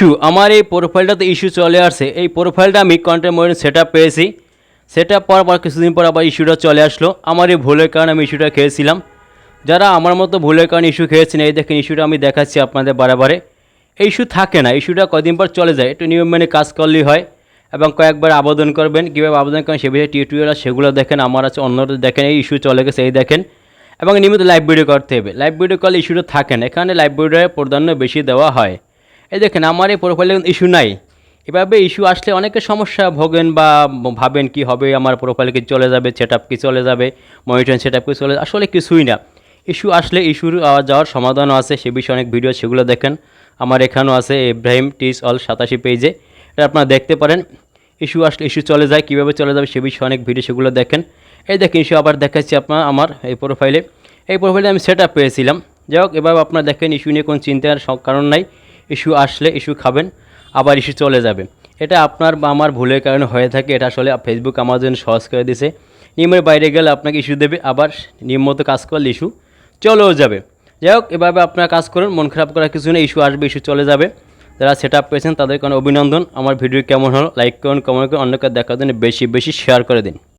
Issue আমার এই প্রোফাইলটাতে issue চলে আসছে। এই প্রোফাইলটা আমি কন্টেন্ট মনিটর সেটআপ পেয়েছি। সেটআপ পাওয়ার পর কিছুদিন পর আবার ইস্যুটা চলে আসলো। আমার এই ভুলের কারণে আমি ইস্যুটা খেয়েছিলাম। যারা আমার মতো ভুলের কারণে ইস্যু খেয়েছেন, এই দেখেন ইস্যুটা আমি দেখাচ্ছি আপনাদের বারে। এই ইস্যু থাকে না, ইস্যুটা কদিন পর চলে যায়। একটু নিয়ম মেনে কাজ করলেই হয় এবং কয়েকবার আবেদন করবেন। কীভাবে আবেদন করেন সে বিষয়ে টিউটোরিয়াল সেগুলো দেখেন। আমার আছে অন্যদের দেখেন, এই ইস্যু চলে গেছে এই দেখেন। এবং নিয়মিত লাইভ ভিডিও করতে হবে। লাইভ ভিডিও করলে ইস্যুটা থাকে না, এখানে লাইভ ভিডিওর প্রাধান্য বেশি দেওয়া হয়। এই দেখেন আমার এই প্রোফাইলে ইস্যু নাই। এভাবে ইস্যু আসলে অনেকে সমস্যা ভোগেন বা ভাবেন কি হবে, আমার প্রোফাইলে কি চলে যাবে, সেটআপ কি চলে যাবে, মনিটরিং সেটআপ কি চলে যাবে। আসলে কিছুই না। ইস্যু আসলে ইস্যুর যাওয়ার সমাধানও আছে, সে বিষয়ে অনেক ভিডিও সেগুলো দেখেন। আমার এখানেও আছে ইব্রাহিম টিস অল 87 পেজে, এটা আপনারা দেখতে পারেন। ইস্যু আসলে ইস্যু চলে যায়, কীভাবে চলে যাবে সে বিষয়ে অনেক ভিডিও সেগুলো দেখেন। এই দেখেন ইস্যু আবার দেখাচ্ছি আপনার আমার এই প্রোফাইলে আমি সেটআপ পেয়েছিলাম। যাই হোক, এভাবে আপনারা দেখেন ইস্যু নিয়ে কোনো চিন্তার কারণ নাই। ইস্যু আসলে ইস্যু খাবেন, আবার ইস্যু চলে যাবে। এটা আপনার বা আমার ভুলের কারণে হয়ে থাকে। এটা আসলে ফেসবুক আমার জন্য সহজ করে দিয়েছে। নিয়মের বাইরে গেলে আপনাকে ইস্যু দেবে, আবার নিয়ম মতো কাজ করলে ইস্যু চলেও যাবে। যাই হোক, এভাবে আপনারা কাজ করুন, মন খারাপ করার কিছু নেই। ইস্যু আসবে, ইস্যু চলে যাবে। যারা সেটআপ পেয়েছেন তাদেরকে অনেক অভিনন্দন। আমার ভিডিও কেমন হলো লাইক করুন, কমেন্ট করুন, অন্যকে দেখার জন্য বেশি শেয়ার করে দিন।